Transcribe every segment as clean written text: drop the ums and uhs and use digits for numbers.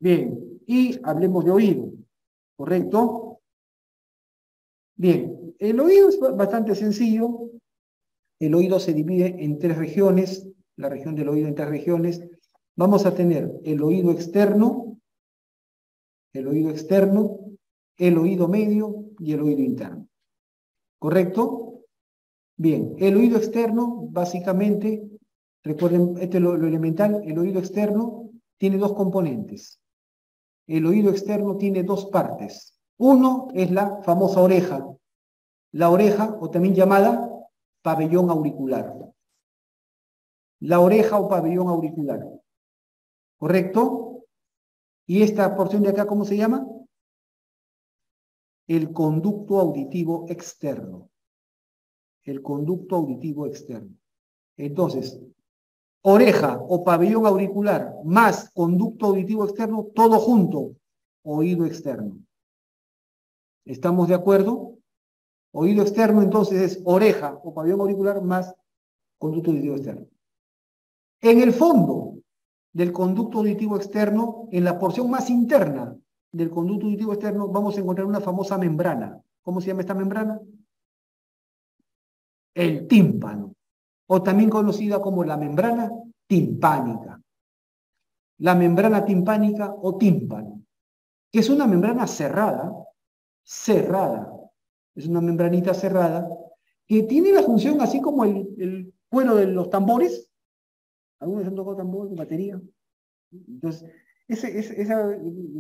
Bien, y hablemos de oído, ¿correcto? Bien, el oído es bastante sencillo. El oído se divide en tres regiones, la región del oído en tres regiones. Vamos a tener el oído externo, el oído medio y el oído interno. ¿Correcto? Bien, el oído externo, básicamente, recuerden, este es lo elemental, el oído externo tiene dos componentes. El oído externo tiene dos partes. Uno es la famosa oreja. La oreja, o también llamada pabellón auricular. La oreja o pabellón auricular. ¿Correcto? ¿Y esta porción de acá cómo se llama? El conducto auditivo externo. El conducto auditivo externo. Entonces, oreja o pabellón auricular más conducto auditivo externo, todo junto, oído externo. ¿Estamos de acuerdo? Oído externo entonces es oreja o pabellón auricular más conducto auditivo externo. En el fondo del conducto auditivo externo, en la porción más interna del conducto auditivo externo, vamos a encontrar una famosa membrana. ¿Cómo se llama esta membrana? El tímpano, o también conocida como la membrana timpánica. La membrana timpánica o tímpano, que es una membrana cerrada, es una membranita cerrada, que tiene la función así como el cuero de los tambores. ¿Algunos han tocado tambor de batería? Entonces, ese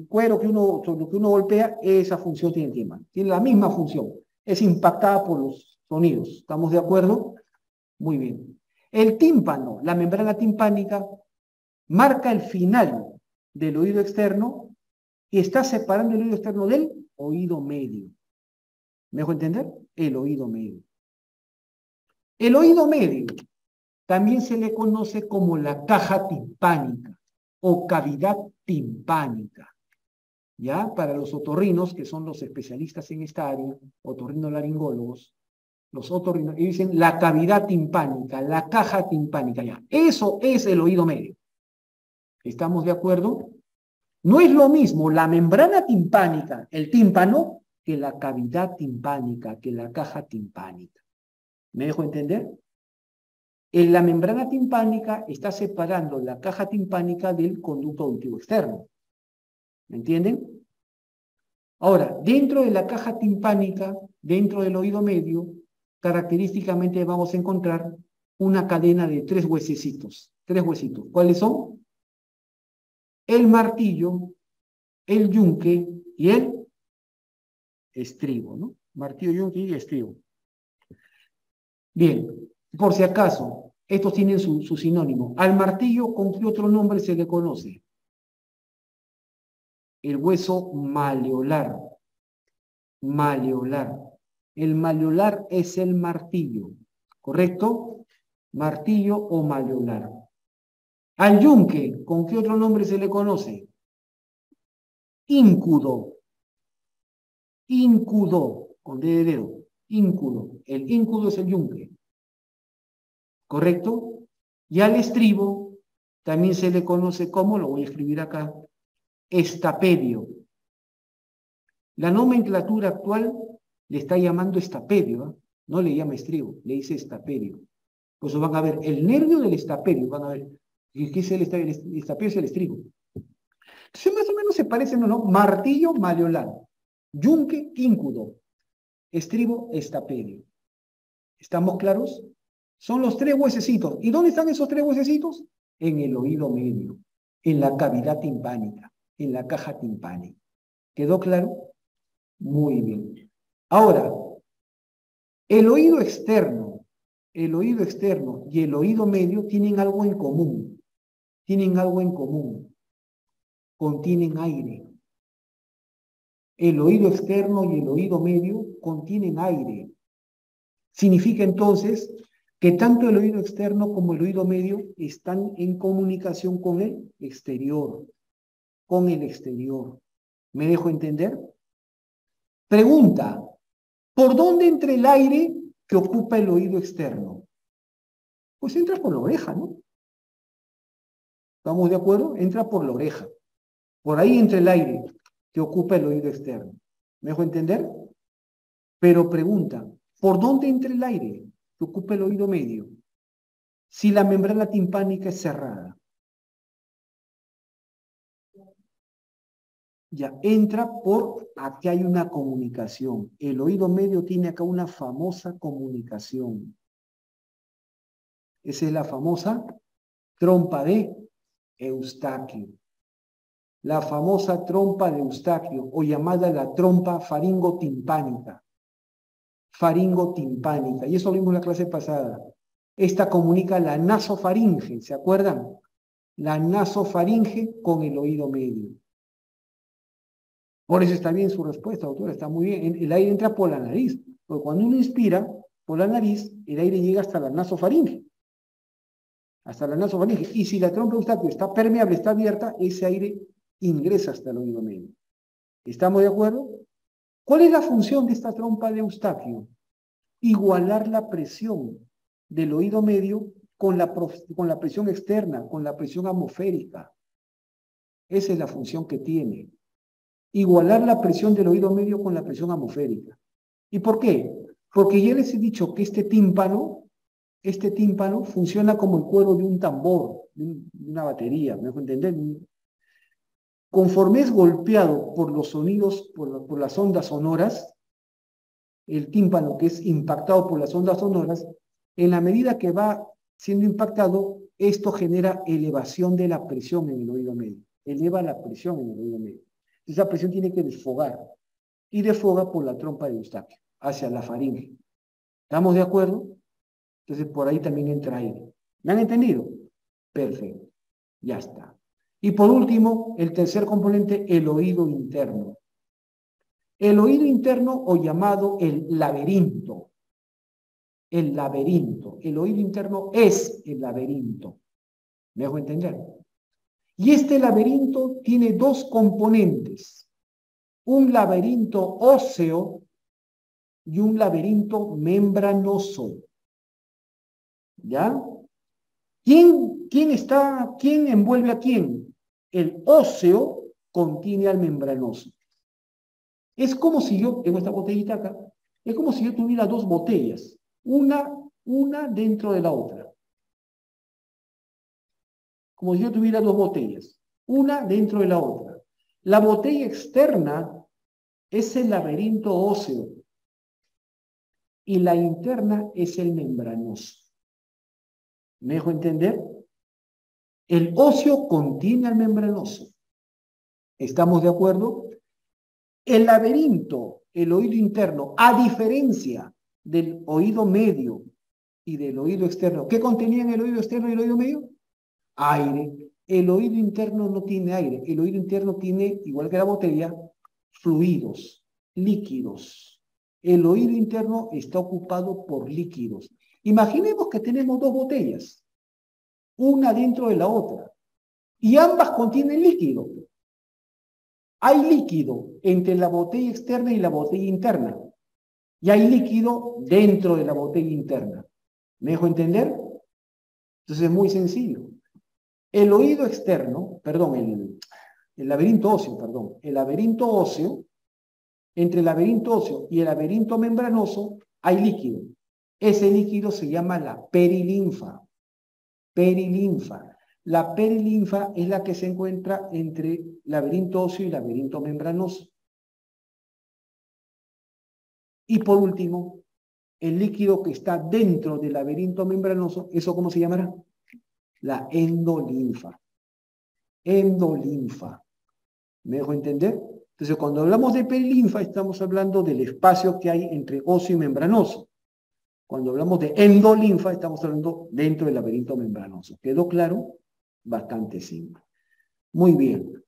cuero sobre lo que uno golpea, esa función tiene el tímpano. Tiene la misma función. Es impactada por los sonidos. ¿Estamos de acuerdo? Muy bien. El tímpano, la membrana timpánica, marca el final del oído externo y está separando el oído externo del oído medio. ¿Me dejo entender? El oído medio. El oído medio también se le conoce como la caja timpánica o cavidad timpánica. ¿Ya? Para los otorrinos, que son los especialistas en esta área, otorrinolaringólogos, los otorrinos, ellos dicen la cavidad timpánica, la caja timpánica, ya. Eso es el oído medio. ¿Estamos de acuerdo? No es lo mismo la membrana timpánica, el tímpano, que la cavidad timpánica, que la caja timpánica. ¿Me dejo entender? En la membrana timpánica está separando la caja timpánica del conducto auditivo externo. ¿Me entienden? Ahora, dentro de la caja timpánica, dentro del oído medio, característicamente vamos a encontrar una cadena de tres huesecitos. Tres huesitos. ¿Cuáles son? El martillo, el yunque y el estribo, ¿no? Martillo, yunque y estribo. Bien, por si acaso, estos tienen su sinónimo. Al martillo, ¿con qué otro nombre se le conoce? El hueso maleolar. Maleolar. El maleolar es el martillo, ¿correcto? Martillo o maleolar. Al yunque, ¿con qué otro nombre se le conoce? Íncudo. Íncudo, con D de dedo. Íncudo. El íncudo es el yunque, ¿correcto? Y al estribo también se le conoce como, lo voy a escribir acá, estapedio. La nomenclatura actual le está llamando estapedio, ¿eh? No le llama estribo, le dice estapedio. Pues van a ver el nervio del estapedio, van a ver, ¿qué es el estapedio? El estapedio es el estribo. Entonces más o menos se parecen, ¿no? Martillo, malleolar, yunque, íncudo, estribo, estapedio. ¿Estamos claros? Son los tres huesecitos. ¿Y dónde están esos tres huesecitos? En el oído medio, en la cavidad timpánica, en la caja timpánica. ¿Quedó claro? Muy bien. Ahora, el oído externo y el oído medio tienen algo en común. Tienen algo en común. Contienen aire. El oído externo y el oído medio contienen aire. Significa entonces que tanto el oído externo como el oído medio están en comunicación con el exterior. Con el exterior. ¿Me dejo entender? Pregunta, ¿por dónde entra el aire que ocupa el oído externo? Pues entra por la oreja, ¿no? ¿Estamos de acuerdo? Entra por la oreja. Por ahí entra el aire que ocupa el oído externo. ¿Me dejo entender? Pero pregunta, ¿por dónde entra el aire que ocupa el oído medio? Si la membrana timpánica es cerrada. Ya entra por aquí hay una comunicación. El oído medio tiene acá una famosa comunicación. Esa es la famosa trompa de Eustaquio. La famosa trompa de Eustaquio, o llamada la trompa faringotimpánica. Faringotimpánica. Y eso lo vimos en la clase pasada. Esta comunica la nasofaringe, ¿se acuerdan? La nasofaringe con el oído medio. Por eso está bien su respuesta, doctora, está muy bien. El aire entra por la nariz, porque cuando uno inspira por la nariz, el aire llega hasta la nasofaringe. Hasta la nasofaringe. Y si la trompa de Eustaquio está permeable, está abierta, ese aire ingresa hasta el oído medio. ¿Estamos de acuerdo? ¿Cuál es la función de esta trompa de Eustaquio? Igualar la presión del oído medio con la presión externa, con la presión atmosférica. Esa es la función que tiene. Igualar la presión del oído medio con la presión atmosférica. ¿Y por qué? Porque ya les he dicho que este tímpano funciona como el cuero de un tambor, de una batería, ¿me dejo entender? Conforme es golpeado por los sonidos, por las ondas sonoras, el tímpano que es impactado por las ondas sonoras, en la medida que va siendo impactado, esto genera elevación de la presión en el oído medio. Eleva la presión en el oído medio. Esa presión tiene que desfogar. Y desfoga por la trompa de Eustaquio, hacia la faringe. ¿Estamos de acuerdo? Entonces por ahí también entra aire. ¿Me han entendido? Perfecto. Ya está. Y por último, el tercer componente, el oído interno. El oído interno o llamado el laberinto. El laberinto. El oído interno es el laberinto. ¿Me dejo entender? Y este laberinto tiene dos componentes. Un laberinto óseo y un laberinto membranoso. ¿Ya? ¿Quién envuelve a quién? El óseo contiene al membranoso. Es como si yo, tengo esta botellita acá, es como si yo tuviera dos botellas, una dentro de la otra. Como si yo tuviera dos botellas, una dentro de la otra. La botella externa es el laberinto óseo y la interna es el membranoso. ¿Me dejo entender? El óseo contiene al membranoso. ¿Estamos de acuerdo? El laberinto, el oído interno, a diferencia del oído medio y del oído externo, ¿qué contenían el oído externo y el oído medio? Aire. El oído interno no tiene aire. El oído interno tiene, igual que la botella, fluidos, líquidos. El oído interno está ocupado por líquidos. Imaginemos que tenemos dos botellas, una dentro de la otra, y ambas contienen líquido. Hay líquido entre la botella externa y la botella interna, y hay líquido dentro de la botella interna. ¿Me dejo entender? Entonces es muy sencillo. El oído externo, perdón, el laberinto óseo, perdón, el laberinto óseo, entre el laberinto óseo y el laberinto membranoso hay líquido. Ese líquido se llama la perilinfa. Perilinfa. La perilinfa es la que se encuentra entre laberinto óseo y laberinto membranoso. Y por último, el líquido que está dentro del laberinto membranoso, ¿eso cómo se llamará? La endolinfa. Endolinfa. ¿Me dejo entender? Entonces, cuando hablamos de perilinfa, estamos hablando del espacio que hay entre óseo y membranoso. Cuando hablamos de endolinfa, estamos hablando dentro del laberinto membranoso. ¿Quedó claro? Bastante simple. Muy bien.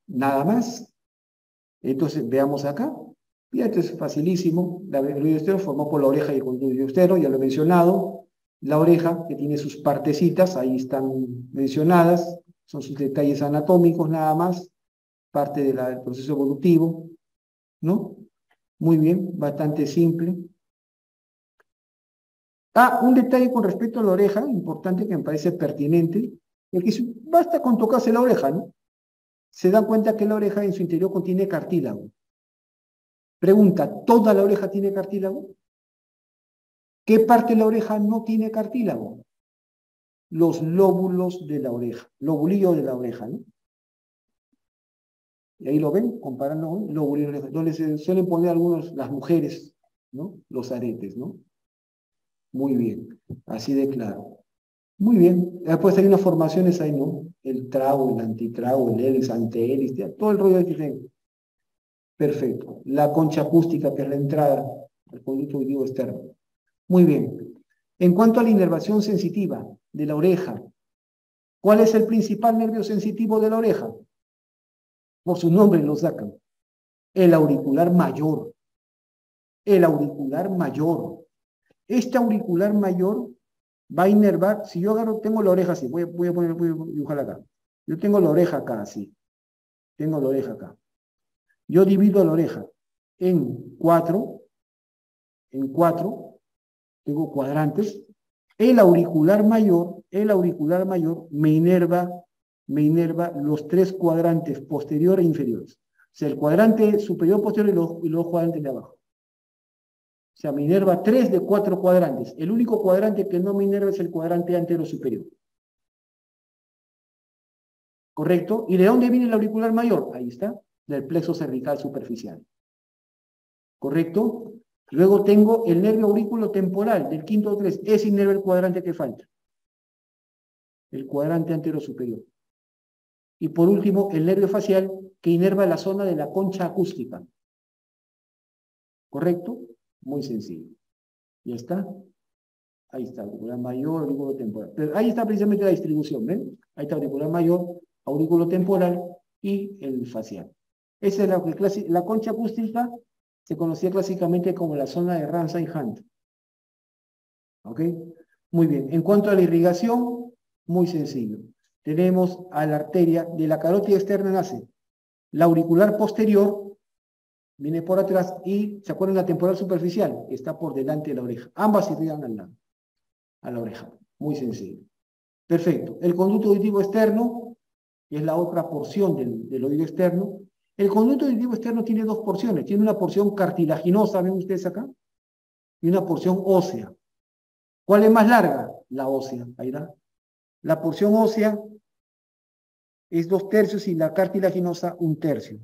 Nada más. Entonces, veamos acá. Y esto es facilísimo. El oído externo formado por la oreja y el conducto externo, ya lo he mencionado. La oreja, que tiene sus partecitas, ahí están mencionadas. Son sus detalles anatómicos nada más. Parte del proceso evolutivo, ¿no? Muy bien, bastante simple. Un detalle con respecto a la oreja, importante que me parece pertinente, es que basta con tocarse la oreja, ¿no? se dan cuenta que la oreja en su interior contiene cartílago. Pregunta, ¿toda la oreja tiene cartílago? ¿Qué parte de la oreja no tiene cartílago? Los lóbulos de la oreja, lobulillo de la oreja, ¿no? Y ahí lo ven, comparando con lobulillo de la oreja, donde se suelen poner algunos, las mujeres, ¿no? Los aretes, ¿no? Muy bien, así de claro. Muy bien, después hay unas formaciones ahí, ¿no? El trago, el antitrago, el hélice, antehélice, todo el rollo que tengo. Perfecto. La concha acústica, que es la entrada al conducto auditivo externo. Muy bien. En cuanto a la inervación sensitiva de la oreja, ¿cuál es el principal nervio sensitivo de la oreja? Por su nombre lo sacan. El auricular mayor. El auricular mayor. Este auricular mayor va a inervar, si yo agarro, tengo la oreja así, voy a dibujar acá. Yo tengo la oreja acá así. Tengo la oreja acá. Yo divido la oreja en cuatro, tengo cuadrantes. El auricular mayor me inerva los tres cuadrantes posterior e inferiores. O sea, el cuadrante superior, posterior y los cuadrantes de abajo. O sea, me inerva 3 de 4 cuadrantes. El único cuadrante que no me inerva es el cuadrante antero superior. ¿Correcto? ¿Y de dónde viene el auricular mayor? Ahí está, del plexo cervical superficial. ¿Correcto? Luego tengo el nervio aurículo temporal del quinto 3. Ese inerva el cuadrante que falta. El cuadrante antero superior. Y por último, el nervio facial que inerva la zona de la concha acústica. ¿Correcto? Muy sencillo. ¿Ya está? Ahí está, auricular mayor, aurículo temporal. Pero ahí está precisamente la distribución, ¿ven? Ahí está auricular mayor, aurículo temporal y el facial. Esa es la concha acústica, se conocía clásicamente como la zona de Ramsay-Hunt. ¿Ok? Muy bien. En cuanto a la irrigación, muy sencillo. Tenemos a la arteria de la carótida externa nace la auricular posterior, viene por atrás, y ¿se acuerdan la temporal superficial? Está por delante de la oreja. Ambas irrigan al lado, a la oreja. Muy sencillo. Perfecto. El conducto auditivo externo, que es la otra porción del oído externo. El conducto auditivo externo tiene dos porciones. Tiene una porción cartilaginosa, ven ustedes acá, y una porción ósea. ¿Cuál es más larga? La ósea. Ahí está. La porción ósea es 2/3 y la cartilaginosa 1/3.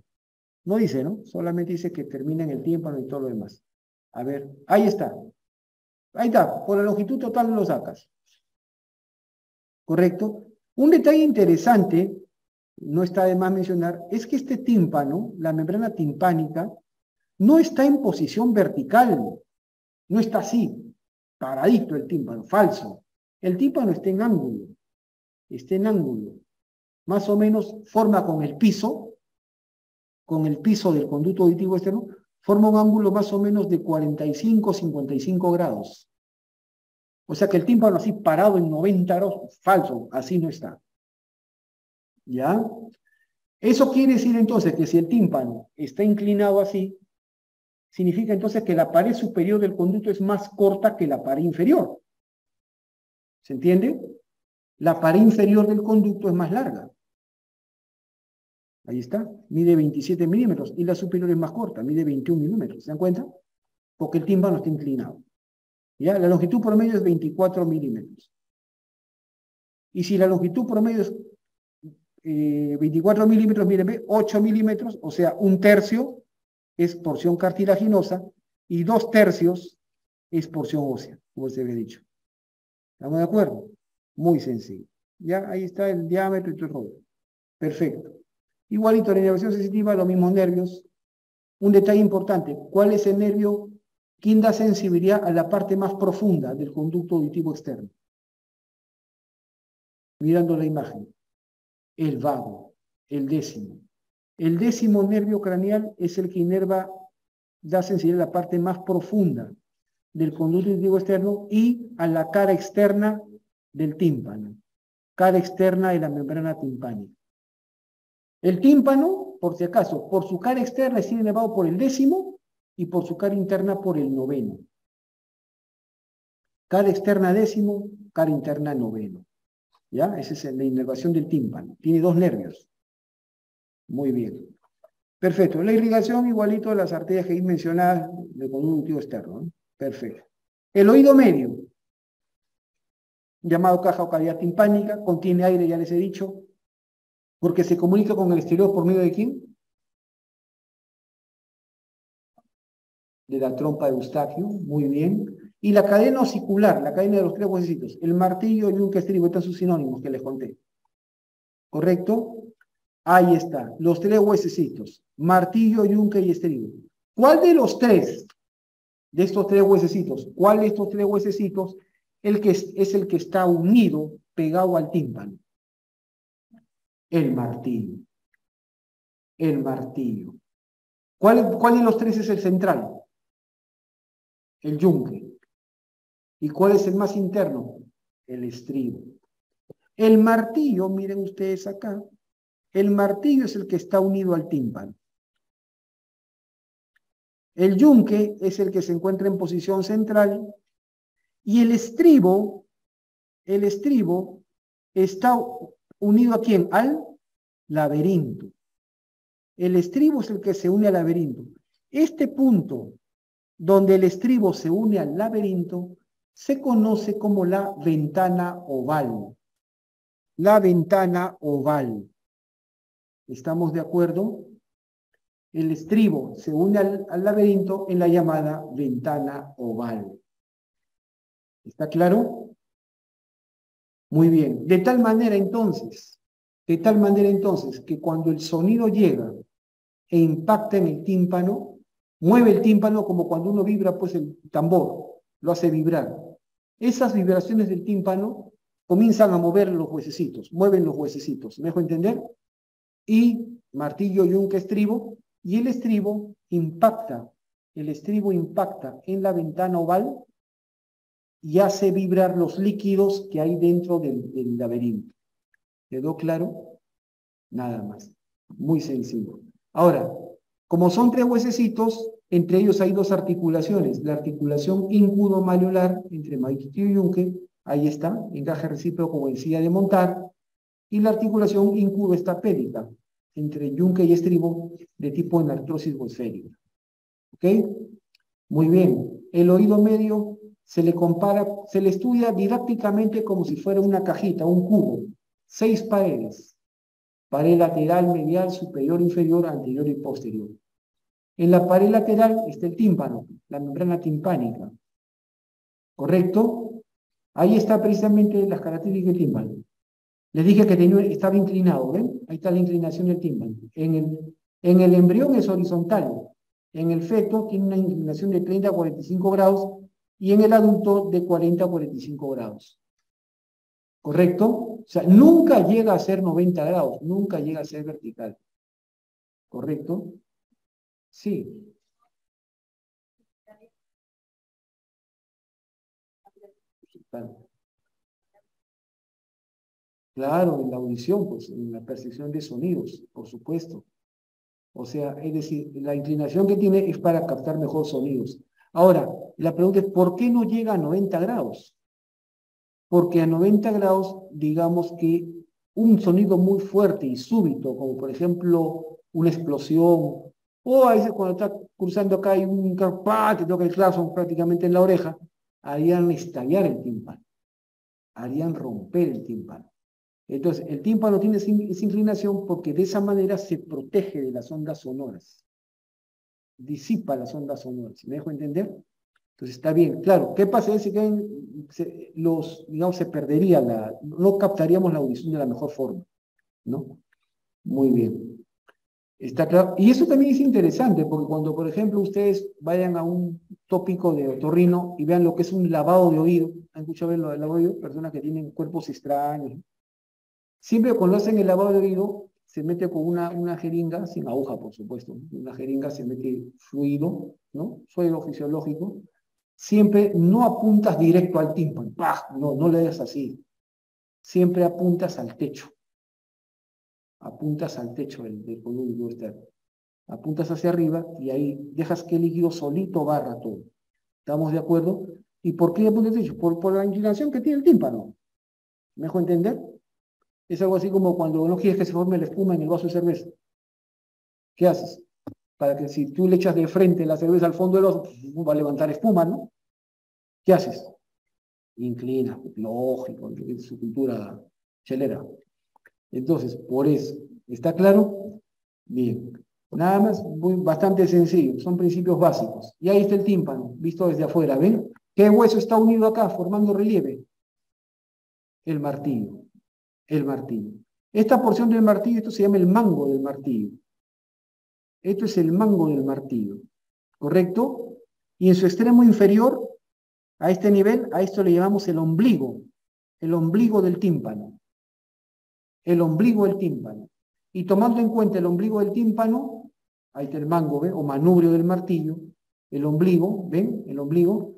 No dice, ¿no? Solamente dice que termina en el tímpano y todo lo demás. A ver, ahí está. Ahí está. Por la longitud total lo sacas. ¿Correcto? Un detalle interesante, no está de más mencionar, es que este tímpano, la membrana timpánica, no está en posición vertical. No está así, paradito el tímpano, falso. El tímpano está en ángulo. Está en ángulo. Más o menos forma con el piso del conducto auditivo externo, forma un ángulo más o menos de 45, 55 grados. O sea que el tímpano así parado en 90 grados, falso, así no está. ¿Ya? Eso quiere decir entonces que si el tímpano está inclinado así, significa entonces que la pared superior del conducto es más corta que la pared inferior. ¿Se entiende? La pared inferior del conducto es más larga. Ahí está, mide 27 milímetros y la superior es más corta, mide 21 milímetros. ¿Se dan cuenta? Porque el tímpano está inclinado. ¿Ya? La longitud promedio es 24 milímetros. Y si la longitud promedio es 24 milímetros, miren, 8 milímetros, o sea, 1/3 es porción cartilaginosa y 2/3 es porción ósea, como se había dicho. ¿Estamos de acuerdo? Muy sencillo. Ya, ahí está el diámetro y todo el rollo. Perfecto. Igualito, la inervación sensitiva, los mismos nervios. Un detalle importante, ¿cuál es el nervio? ¿Quién da sensibilidad a la parte más profunda del conducto auditivo externo? Mirando la imagen. El vago, el décimo. El décimo nervio craneal es el que inerva, da sensibilidad a la parte más profunda del conducto auditivo externo y a la cara externa del tímpano. Cara externa de la membrana timpánica. El tímpano, por si acaso, por su cara externa es inervado por el décimo y por su cara interna por el noveno. Cara externa décimo, cara interna noveno. ¿Ya? Esa es la inervación del tímpano. Tiene dos nervios. Muy bien. Perfecto. La irrigación igualito a las arterias que ahí mencionadas del conductivo externo, ¿no? Perfecto. El oído medio, llamado caja o cavidad timpánica, contiene aire, ya les he dicho, porque se comunica con el exterior por medio de ¿quién? De la trompa de Eustaquio, muy bien. Y la cadena osicular, la cadena de los tres huesecitos, el martillo, yunque, estribo, están sus sinónimos que les conté. ¿Correcto? Ahí está, los tres huesecitos, martillo, yunque y estribo. ¿Cuál de los tres, de estos tres huesecitos, cuál de estos tres huesecitos es el que está unido, pegado al tímpano? El martillo. El martillo. ¿Cuál de los tres es el central? El yunque. ¿Y cuál es el más interno? El estribo. El martillo, miren ustedes acá, el martillo es el que está unido al tímpano. El yunque es el que se encuentra en posición central y el estribo está unido ¿a quién? Al laberinto. El estribo es el que se une al laberinto. Este punto donde el estribo se une al laberinto se conoce como la ventana oval. La ventana oval. ¿Estamos de acuerdo? El estribo se une al laberinto en la llamada ventana oval. ¿Está claro? Muy bien. De tal manera entonces, que cuando el sonido llega e impacta en el tímpano, mueve el tímpano como cuando uno vibra pues el tambor, lo hace vibrar. Esas vibraciones del tímpano comienzan a mover los huesecitos, mueven los huesecitos, ¿me dejo entender? Y martillo, yunque, estribo, y el estribo impacta en la ventana oval y hace vibrar los líquidos que hay dentro del laberinto. ¿Quedó claro? Nada más. Muy sencillo. Ahora, como son tres huesecitos, entre ellos hay dos articulaciones. La articulación íncudo-malleolar entre martillo y yunque, ahí está, encaje recíproco como encía de montar, y la articulación íncudo-estapédica entre yunque y estribo de tipo enartrosis esférica. ¿Ok? Muy bien. El oído medio se le compara, se le estudia didácticamente como si fuera una cajita, un cubo. 6 paredes. Pared lateral, medial, superior, inferior, anterior y posterior. En la pared lateral está el tímpano, la membrana timpánica. ¿Correcto? Ahí está precisamente las características del tímpano. Les dije que estaba inclinado, ¿ven? Ahí está la inclinación del tímpano. En el embrión es horizontal. En el feto tiene una inclinación de 30 a 45 grados y en el adulto de 40 a 45 grados. ¿Correcto? O sea, nunca llega a ser 90 grados, nunca llega a ser vertical. ¿Correcto? Sí. Claro, en la audición, pues, en la percepción de sonidos, por supuesto. O sea, es decir, la inclinación que tiene es para captar mejor sonidos. Ahora, la pregunta es, ¿por qué no llega a 90 grados? Porque a 90 grados, digamos que un sonido muy fuerte y súbito, como por ejemplo una explosión, o a veces cuando está cruzando acá hay un carpá, te toca el claxon prácticamente en la oreja, harían estallar el tímpano, harían romper el tímpano. Entonces, el tímpano tiene esa inclinación porque de esa manera se protege de las ondas sonoras, disipa las ondas sonoras. ¿Me dejo entender? Entonces está bien, claro. ¿Qué pasa? Digamos, se perdería no captaríamos la audición de la mejor forma, ¿no? Muy bien. Está claro. Y eso también es interesante, porque cuando, por ejemplo, ustedes vayan a un tópico de otorrino y vean lo que es un lavado de oído, ¿han escuchado ver lo del lavado de oído? Personas que tienen cuerpos extraños. Siempre cuando hacen el lavado de oído, se mete con una jeringa, sin aguja, por supuesto. Una jeringa se mete fluido, ¿no? Fluido fisiológico. Siempre no apuntas directo al tímpano, ¡pah! No le das así. Siempre apuntas al techo. Apuntas al techo del conducto externo. Apuntas hacia arriba y ahí dejas que el líquido solito barra todo. ¿Estamos de acuerdo? ¿Y por qué apuntas al techo? Por la inclinación que tiene el tímpano. ¿Me dejo entender? Es algo así como cuando no quieres que se forme la espuma en el vaso de cerveza. ¿Qué haces? Para que si tú le echas de frente la cerveza al fondo del vaso, pues, va a levantar espuma, ¿no? ¿Qué haces? Inclina, lógico, es su cultura chelera. Entonces, por eso, ¿está claro? Bien. Nada más, bastante sencillo, son principios básicos. Y ahí está el tímpano, visto desde afuera, ¿ven? ¿Qué hueso está unido acá, formando relieve? El martillo, el martillo. Esta porción del martillo, esto se llama el mango del martillo. Esto es el mango del martillo, ¿correcto? Y en su extremo inferior, a este nivel, a esto le llamamos el ombligo del tímpano. El ombligo del tímpano. Y tomando en cuenta el ombligo del tímpano, ahí está el mango, ¿ven? O manubrio del martillo, el ombligo, ¿ven? El ombligo.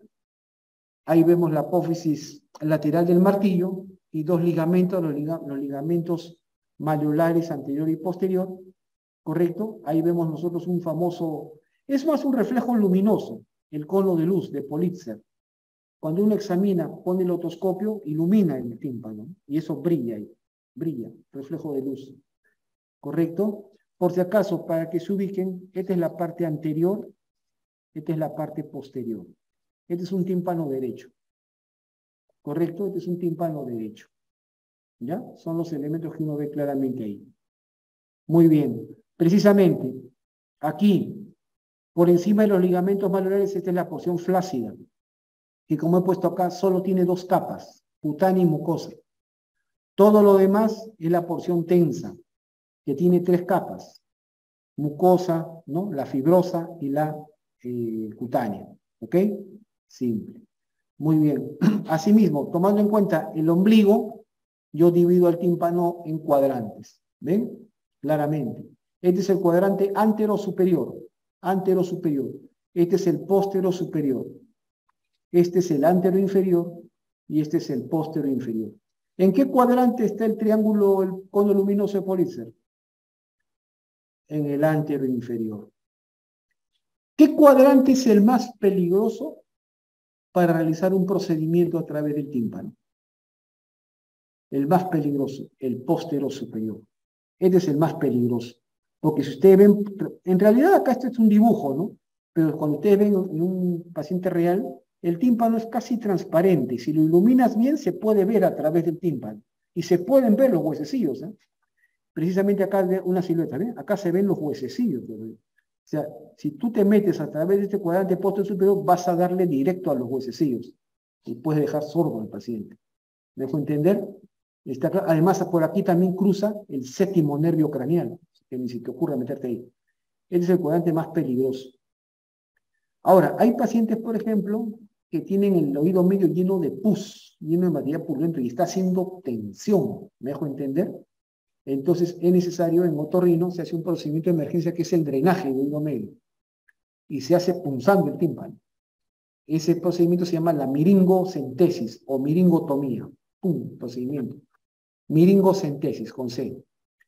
Ahí vemos la apófisis lateral del martillo y dos ligamentos, los ligamentos malleolares anterior y posterior, ¿correcto? Ahí vemos nosotros un famoso, es más un reflejo luminoso, el cono de luz de Politzer. Cuando uno examina, pone el otoscopio, ilumina el tímpano y eso brilla ahí, brilla, reflejo de luz, ¿correcto? Por si acaso, para que se ubiquen, esta es la parte anterior, esta es la parte posterior. Este es un tímpano derecho, ¿correcto? Este es un tímpano derecho, ¿ya? Son los elementos que uno ve claramente ahí. Muy bien, precisamente, aquí, por encima de los ligamentos malleolares, esta es la porción flácida, que como he puesto acá, solo tiene dos capas, cutánea y mucosa. Todo lo demás es la porción tensa, que tiene tres capas, mucosa, ¿no? La fibrosa y la cutánea, ¿ok? Simple. Muy bien. Asimismo, tomando en cuenta el ombligo, yo divido el tímpano en cuadrantes, ¿ven? Claramente. Este es el cuadrante antero-superior, antero-superior. Este es el póstero-superior. Este es el antero inferior y este es el póstero inferior. ¿En qué cuadrante está el triángulo, el cono luminoso de Politzer? En el antero inferior. ¿Qué cuadrante es el más peligroso para realizar un procedimiento a través del tímpano? El más peligroso, el póstero superior. Este es el más peligroso. Porque si ustedes ven, en realidad acá este es un dibujo, ¿no? Pero cuando ustedes ven en un paciente real, el tímpano es casi transparente. Si lo iluminas bien, se puede ver a través del tímpano. Y se pueden ver los huesecillos, ¿eh? Precisamente acá una silueta, ¿ven? Acá se ven los huesecillos. O sea, si tú te metes a través de este cuadrante póstero superior, vas a darle directo a los huesecillos. Y puedes dejar sordo al paciente. ¿Me dejo entender? Además, por aquí también cruza el séptimo nervio craneal, que ni se te ocurra meterte ahí. Este es el cuadrante más peligroso. Ahora, hay pacientes, por ejemplo, que tienen el oído medio lleno de pus, lleno de materia purulenta y está haciendo tensión. ¿Me dejo entender? Entonces, es necesario en otorrino, se hace un procedimiento de emergencia que es el drenaje del oído medio y se hace punzando el tímpano. Ese procedimiento se llama la miringocentesis o miringotomía. ¡Pum! Procedimiento. Miringocentesis con C.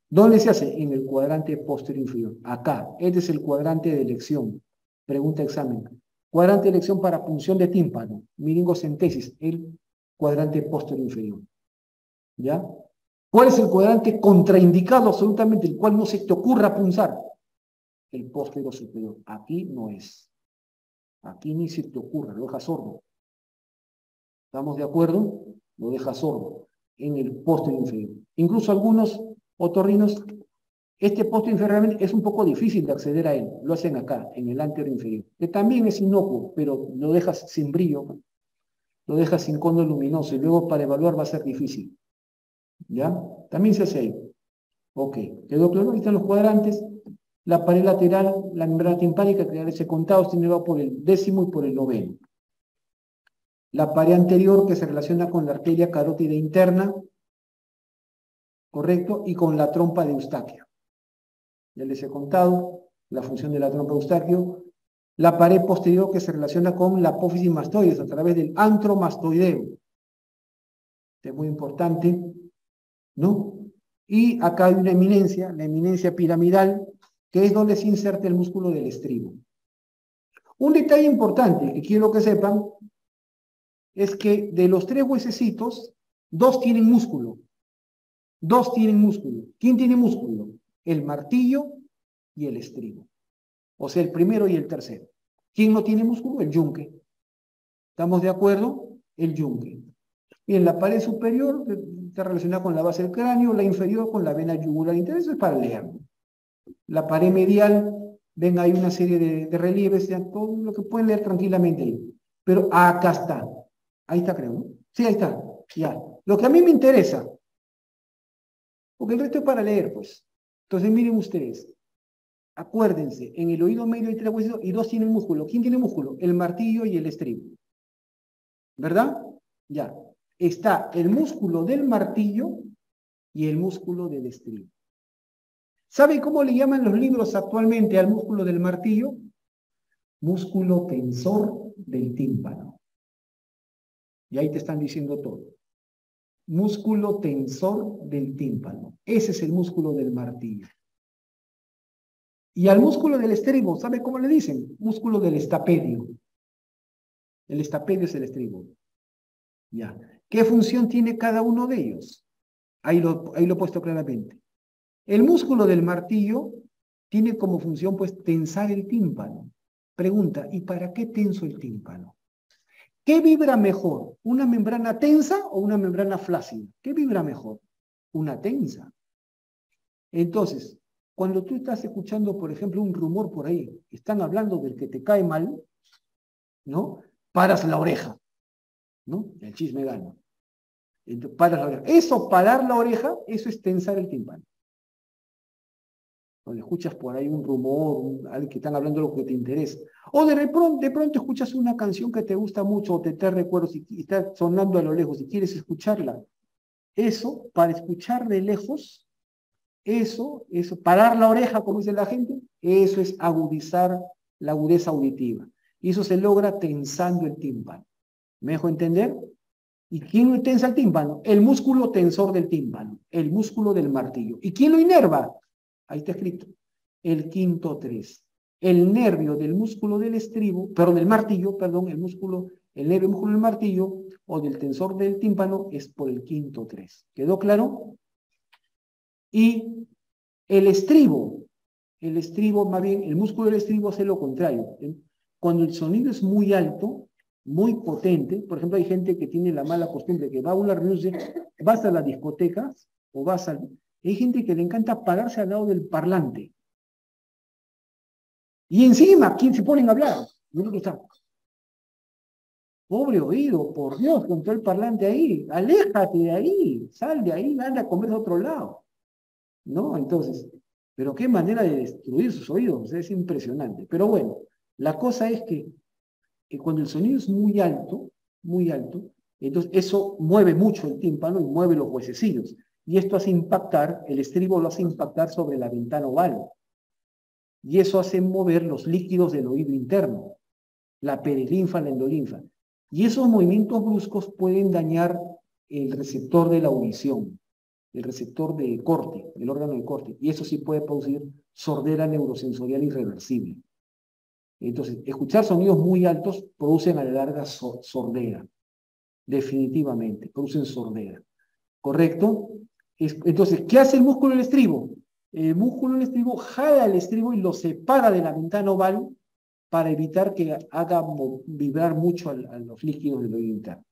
¿Dónde se hace? En el cuadrante posterior inferior. Acá. Este es el cuadrante de elección. Pregunta examen. Cuadrante de elección para punción de tímpano. Miringocentesis. El cuadrante posterior inferior. ¿Ya? ¿Cuál es el cuadrante contraindicado absolutamente, el cual no se te ocurra punzar? El posterior superior. Aquí no es. Aquí ni se te ocurra, lo deja sordo. ¿Estamos de acuerdo? Lo deja sordo en el posterior inferior. Incluso algunos otorrinos, este posterior inferior es un poco difícil de acceder a él. Lo hacen acá, en el anterior inferior. Que también es inocuo, pero lo dejas sin brillo, lo dejas sin cono luminoso y luego para evaluar va a ser difícil. ¿Ya? También se hace ahí. Ok, ¿quedó claro? Ahí están los cuadrantes. La pared lateral, la membrana timpánica, que ya les he contado, está inervada por el 10º y por el 9º. La pared anterior, que se relaciona con la arteria carótida interna, ¿correcto? Y con la trompa de Eustaquio. Ya les he contado la función de la trompa de Eustaquio. La pared posterior, que se relaciona con la apófisis mastoides a través del antro mastoideo. Este es muy importante, ¿no? Y acá hay una eminencia, la eminencia piramidal, que es donde se inserta el músculo del estribo. Un detalle importante que quiero que sepan es que de los 3 huesecitos, 2 tienen músculo. 2 tienen músculo. ¿Quién tiene músculo? El martillo y el estribo. O sea, el primero y el tercero. ¿Quién no tiene músculo? El yunque. ¿Estamos de acuerdo? El yunque. Bien, la pared superior está relacionada con la base del cráneo, la inferior con la vena yugular interna. Eso es para leer. La pared medial, ven, hay una serie de relieves, ya, todo lo que pueden leer tranquilamente ahí. Pero acá está. Ahí está, creo, ¿no? Sí, ahí está. Ya. Lo que a mí me interesa, porque el resto es para leer, pues. Entonces, miren ustedes. Acuérdense, en el oído medio hay 3 huesos y 2 tienen músculo. ¿Quién tiene músculo? El martillo y el estribo. ¿Verdad? Ya. Está el músculo del martillo y el músculo del estribo. ¿Sabe cómo le llaman los libros actualmente al músculo del martillo? Músculo tensor del tímpano. Y ahí te están diciendo todo. Músculo tensor del tímpano. Ese es el músculo del martillo. Y al músculo del estribo, ¿sabe cómo le dicen? Músculo del estapedio. El estapedio es el estribo. Ya. ¿Qué función tiene cada uno de ellos? Ahí lo he puesto claramente. El músculo del martillo tiene como función, pues, tensar el tímpano. Pregunta, ¿y para qué tenso el tímpano? ¿Qué vibra mejor? ¿Una membrana tensa o una membrana flácida? ¿Qué vibra mejor? Una tensa. Entonces, cuando tú estás escuchando, por ejemplo, un rumor por ahí, están hablando del que te cae mal, ¿no? Paras la oreja, ¿no? El chisme gana. Entonces, paras la oreja. Eso, parar la oreja, eso es tensar el tímpano. Cuando escuchas por ahí un rumor, alguien que están hablando de lo que te interesa. O de pronto escuchas una canción que te gusta mucho o te trae recuerdos y está sonando a lo lejos y quieres escucharla. Eso, para escuchar de lejos, eso, parar la oreja, como dice la gente, eso es agudizar la agudeza auditiva. Y eso se logra tensando el tímpano. ¿Me dejo entender? ¿Y quién tensa el tímpano? El músculo tensor del tímpano, el músculo del martillo. ¿Y quién lo inerva? Ahí está escrito. El quinto 3. El nervio del músculo del estribo, perdón, del martillo, perdón, el nervio del músculo del martillo o del tensor del tímpano es por el quinto 3. ¿Quedó claro? Y el estribo, más bien, el músculo del estribo hace lo contrario. Cuando el sonido es muy alto, muy potente, por ejemplo, hay gente que tiene la mala costumbre que va a una reunión, vas a las discotecas o vas a... Hay gente que le encanta pararse al lado del parlante. Y encima, ¿quién se ponen a hablar? Pobre oído, por Dios, con todo el parlante ahí. Aléjate de ahí, sal de ahí, anda a comer a otro lado. ¿No? Entonces, pero qué manera de destruir sus oídos, es impresionante. Pero bueno, la cosa es que cuando el sonido es muy alto, entonces eso mueve mucho el tímpano y mueve los huesecillos. Y esto hace impactar, el estribo lo hace impactar sobre la ventana oval. Y eso hace mover los líquidos del oído interno, la perilinfa, la endolinfa. Y esos movimientos bruscos pueden dañar el receptor de la audición, el receptor de corte, el órgano de corte. Y eso sí puede producir sordera neurosensorial irreversible. Entonces, escuchar sonidos muy altos producen a la larga sordera. Definitivamente, producen sordera. ¿Correcto? Entonces, ¿qué hace el músculo del estribo? El músculo del estribo jala el estribo y lo separa de la ventana oval para evitar que haga vibrar mucho a los líquidos del oído interno.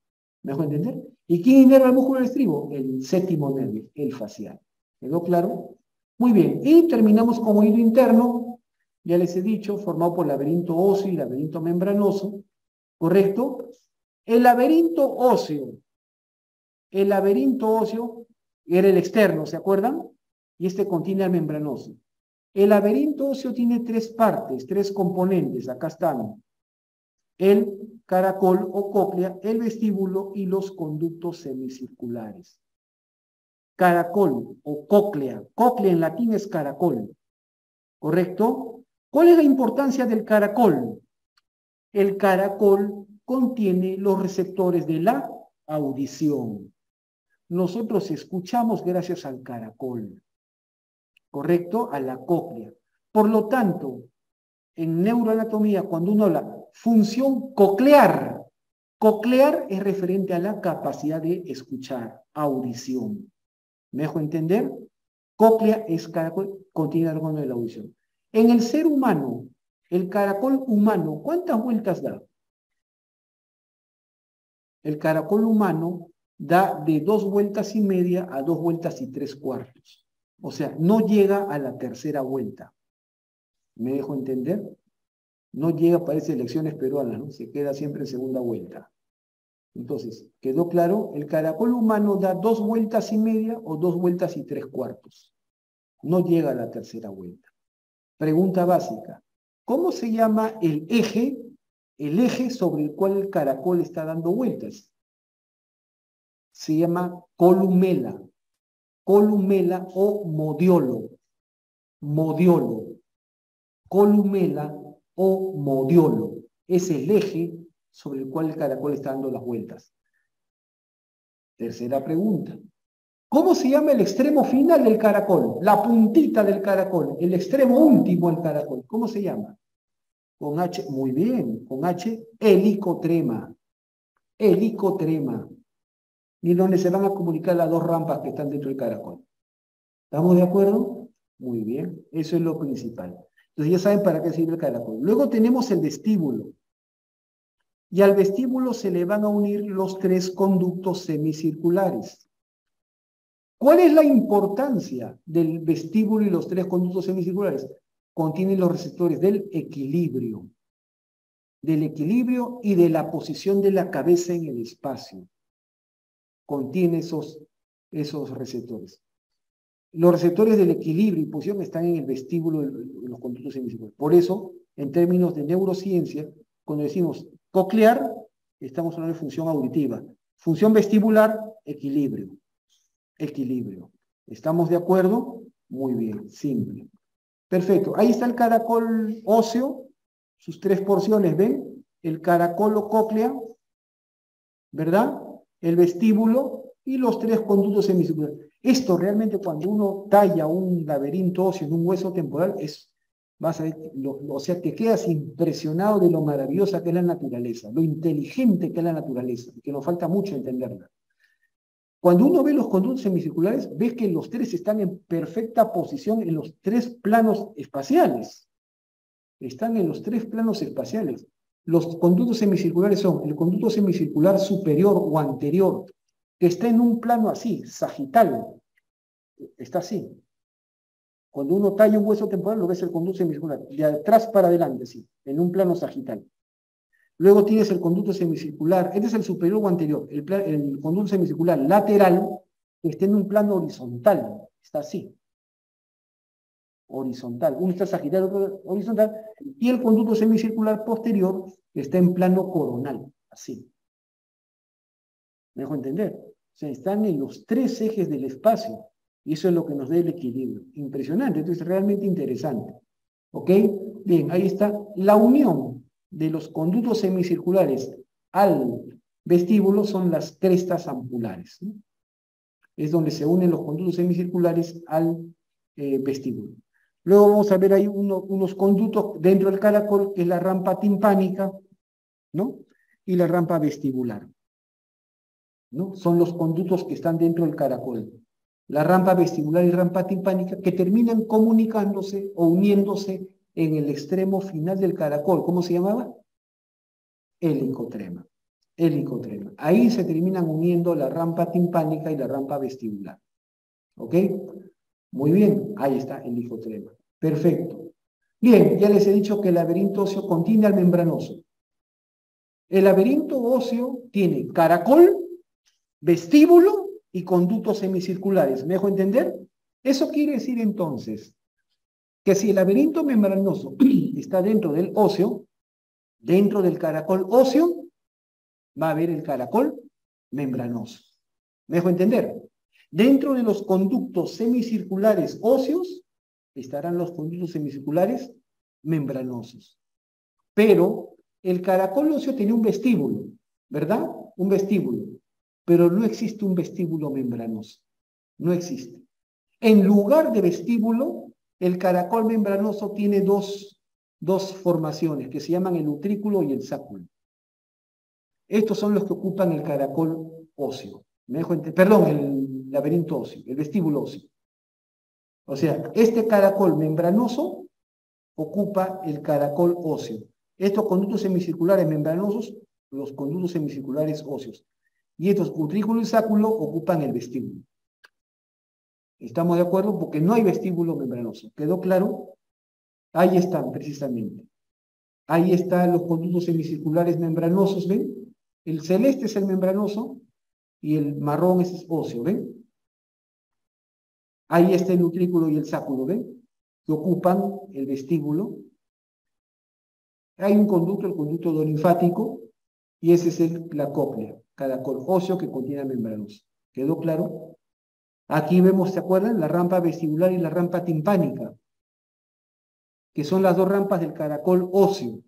¿Me dejo entender? ¿Y quién inerva el músculo del estribo? El séptimo nervio, el facial. ¿Quedó claro? Muy bien. Y terminamos con oído interno, ya les he dicho, formado por laberinto óseo y laberinto membranoso. ¿Correcto? El laberinto óseo era el externo, ¿se acuerdan? Y este contiene al membranoso. El laberinto óseo tiene 3 partes, 3 componentes. Acá están. El caracol o cóclea, el vestíbulo y los conductos semicirculares. Caracol o cóclea. Cóclea en latín es caracol. ¿Correcto? ¿Cuál es la importancia del caracol? El caracol contiene los receptores de la audición. Nosotros escuchamos gracias al caracol. ¿Correcto? A la cóclea. Por lo tanto, en neuroanatomía, cuando uno habla función coclear, coclear es referente a la capacidad de escuchar, audición. ¿Me dejo entender? Cóclea es caracol, contiene el órgano de la audición. En el ser humano, el caracol humano, ¿cuántas vueltas da? El caracol humano da de 2,5 vueltas a 2,3 vueltas. O sea, no llega a la tercera vuelta. ¿Me dejo entender? No llega para esas elecciones peruanas, ¿no? Se queda siempre en segunda vuelta. Entonces, ¿quedó claro? El caracol humano da 2,5 vueltas o 2,3 vueltas. No llega a la tercera vuelta. Pregunta básica. ¿Cómo se llama el eje sobre el cual el caracol está dando vueltas? Se llama columela. Columela o modiolo. Modiolo. Columela o modiolo. Es el eje sobre el cual el caracol está dando las vueltas. Tercera pregunta. ¿Cómo se llama el extremo final del caracol? La puntita del caracol, el extremo último del caracol. ¿Cómo se llama? Con H, muy bien, con H, helicotrema. Helicotrema. Y donde se van a comunicar las dos rampas que están dentro del caracol. ¿Estamos de acuerdo? Muy bien, eso es lo principal. Entonces ya saben para qué sirve el caracol. Luego tenemos el vestíbulo. Y al vestíbulo se le van a unir los 3 conductos semicirculares. ¿Cuál es la importancia del vestíbulo y los 3 conductos semicirculares? Contienen los receptores del equilibrio y de la posición de la cabeza en el espacio. Contiene esos receptores. Los receptores del equilibrio y posición están en el vestíbulo de los conductos semicirculares. Por eso, en términos de neurociencia, cuando decimos coclear, estamos hablando de función auditiva. Función vestibular, equilibrio. Equilibrio. ¿Estamos de acuerdo? Muy bien, simple. Perfecto. Ahí está el caracol óseo, sus 3 porciones, ¿ven? El caracol o cóclea, ¿verdad? El vestíbulo y los 3 conductos semicirculares. Esto realmente cuando uno talla un laberinto óseo en un hueso temporal, vas a ver, o sea, te quedas impresionado de lo maravillosa que es la naturaleza, lo inteligente que es la naturaleza, que nos falta mucho entenderla. Cuando uno ve los conductos semicirculares, ves que los 3 están en perfecta posición en los 3 planos espaciales. Están en los 3 planos espaciales. Los conductos semicirculares son el conducto semicircular superior o anterior, que está en un plano así, sagital. Está así. Cuando uno talla un hueso temporal, lo ves el conducto semicircular, de atrás para adelante, sí, en un plano sagital. Luego tienes el conducto semicircular, este es el superior o anterior, el conducto semicircular lateral, que está en un plano horizontal, está así. Horizontal, uno está sagital, otro horizontal, y el conducto semicircular posterior está en plano coronal, así. ¿Me dejo entender? O sea, están en los 3 ejes del espacio, y eso es lo que nos da el equilibrio. Impresionante, entonces realmente interesante. ¿Ok? Bien, ahí está la unión de los conductos semicirculares al vestíbulo son las crestas ampulares, ¿no? Es donde se unen los conductos semicirculares al vestíbulo. Luego vamos a ver ahí unos conductos dentro del caracol, que es la rampa timpánica, ¿no? Y la rampa vestibular, ¿no? Son los conductos que están dentro del caracol. La rampa vestibular y rampa timpánica que terminan comunicándose o uniéndose en el extremo final del caracol. ¿Cómo se llamaba? Helicotrema. Helicotrema. Ahí se terminan uniendo la rampa timpánica y la rampa vestibular. ¿Ok? Muy bien, ahí está el helicotrema. Perfecto. Bien, ya les he dicho que el laberinto óseo contiene al membranoso. El laberinto óseo tiene caracol, vestíbulo y conductos semicirculares. ¿Me dejo entender? Eso quiere decir entonces que si el laberinto membranoso está dentro del óseo, dentro del caracol óseo, va a haber el caracol membranoso. ¿Me dejo entender? Dentro de los conductos semicirculares óseos estarán los conductos semicirculares membranosos. Pero el caracol óseo tiene un vestíbulo, ¿verdad? Un vestíbulo. Pero no existe un vestíbulo membranoso. No existe. En lugar de vestíbulo, el caracol membranoso tiene dos formaciones que se llaman el utrículo y el sáculo. Estos son los que ocupan el caracol óseo. ¿Me dejo entender? Perdón, el laberinto óseo, el vestíbulo óseo. O sea, este caracol membranoso ocupa el caracol óseo. Estos conductos semicirculares membranosos, los conductos semicirculares óseos. Y estos utrículo y sáculo ocupan el vestíbulo. ¿Estamos de acuerdo? Porque no hay vestíbulo membranoso. ¿Quedó claro? Ahí están, precisamente. Ahí están los conductos semicirculares membranosos, ¿ven? El celeste es el membranoso y el marrón es óseo, ¿ven? Ahí está el utrículo y el sáculo, ¿ven? Que ocupan el vestíbulo. Hay un conducto, el conducto linfático, y ese es la cóclea, caracol óseo que contiene membranoso. ¿Quedó claro? Aquí vemos, ¿se acuerdan? La rampa vestibular y la rampa timpánica, que son las dos rampas del caracol óseo.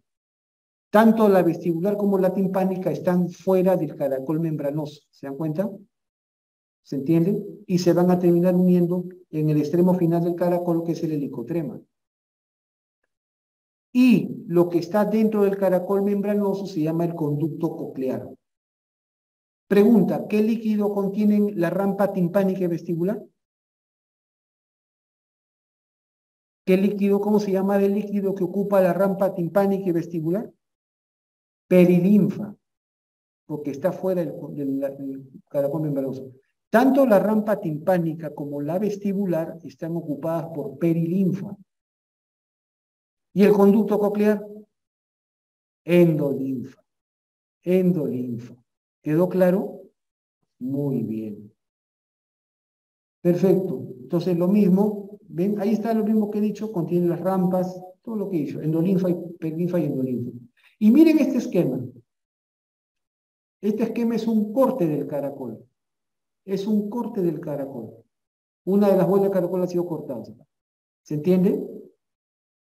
Tanto la vestibular como la timpánica están fuera del caracol membranoso. ¿Se dan cuenta? ¿Se entiende? Y se van a terminar uniendo en el extremo final del caracol, que es el helicotrema. Y lo que está dentro del caracol membranoso se llama el conducto coclear. Pregunta, ¿qué líquido contienen la rampa timpánica y vestibular? ¿Qué líquido, cómo se llama el líquido que ocupa la rampa timpánica y vestibular? Perilinfa, porque está fuera del caracol membranoso. Tanto la rampa timpánica como la vestibular están ocupadas por perilinfa. ¿Y el conducto coclear? Endolinfa. Endolinfa. ¿Quedó claro? Muy bien. Perfecto. Entonces lo mismo, ¿ven? Ahí está lo mismo que he dicho, contiene las rampas, todo lo que he dicho, endolinfa, perilinfa y endolinfa. Y miren este esquema. Este esquema es un corte del caracol. Es un corte del caracol. Una de las bolas de caracol ha sido cortada. ¿Se entiende?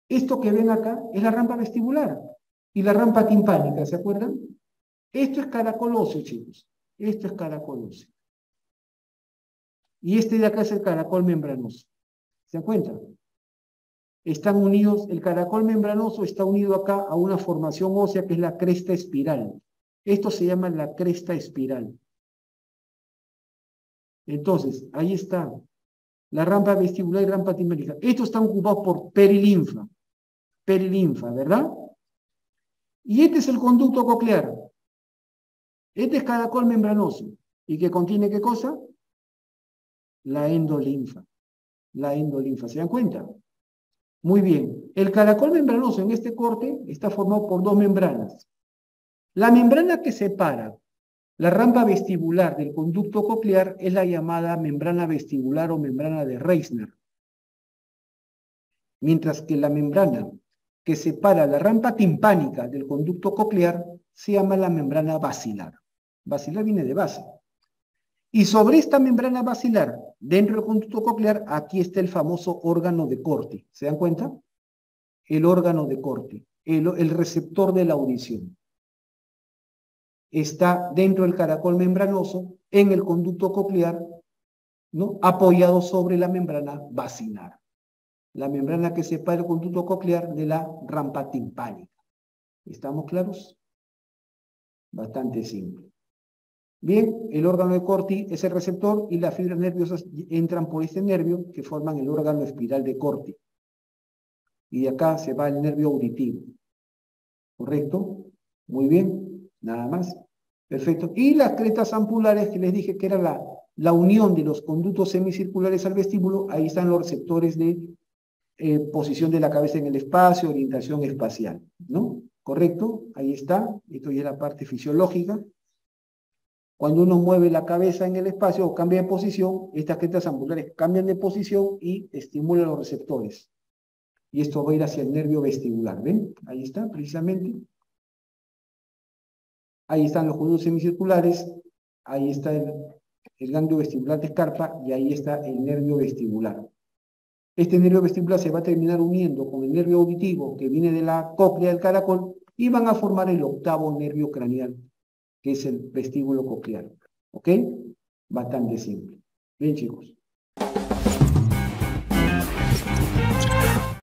Esto que ven acá es la rampa vestibular y la rampa timpánica, ¿se acuerdan? Esto es caracol óseo, chicos. Esto es caracol óseo. Y este de acá es el caracol membranoso. ¿Se dan cuenta? Están unidos, el caracol membranoso está unido acá a una formación ósea que es la cresta espiral. Esto se llama la cresta espiral. Entonces, ahí está la rampa vestibular y rampa timpánica. Estos están ocupados por perilinfa. Perilinfa, ¿verdad? Y este es el conducto coclear. Este es caracol membranoso. ¿Y que contiene qué cosa? La endolinfa. La endolinfa. ¿Se dan cuenta? Muy bien. El caracol membranoso en este corte está formado por dos membranas. La membrana que separa la rampa vestibular del conducto coclear es la llamada membrana vestibular o membrana de Reissner. Mientras que la membrana que separa la rampa timpánica del conducto coclear se llama la membrana basilar. Basilar viene de base. Y sobre esta membrana basilar, dentro del conducto coclear, aquí está el famoso órgano de corte. ¿Se dan cuenta? El órgano de corte, el receptor de la audición. Está dentro del caracol membranoso, en el conducto coclear, ¿no? Apoyado sobre la membrana basilar. La membrana que separa el conducto coclear de la rampa timpánica. ¿Estamos claros? Bastante simple. Bien, el órgano de Corti es el receptor y las fibras nerviosas entran por este nervio que forman el órgano espiral de Corti. Y de acá se va el nervio auditivo. ¿Correcto? Muy bien, nada más. Perfecto. Y las crestas ampulares que les dije que era la unión de los conductos semicirculares al vestíbulo, ahí están los receptores de posición de la cabeza en el espacio, orientación espacial, ¿no? ¿Correcto? Ahí está. Esto ya es la parte fisiológica. Cuando uno mueve la cabeza en el espacio o cambia de posición, estas crestas ampulares cambian de posición y estimulan los receptores. Y esto va a ir hacia el nervio vestibular. ¿Ven? Ahí está, precisamente. Ahí están los conductos semicirculares. Ahí está el ganglio vestibular de Scarpa y ahí está el nervio vestibular. Este nervio vestibular se va a terminar uniendo con el nervio auditivo que viene de la cóclea del caracol y van a formar el octavo nervio craneal, que es el vestíbulo coclear. ¿Ok? Bastante simple. Bien, chicos.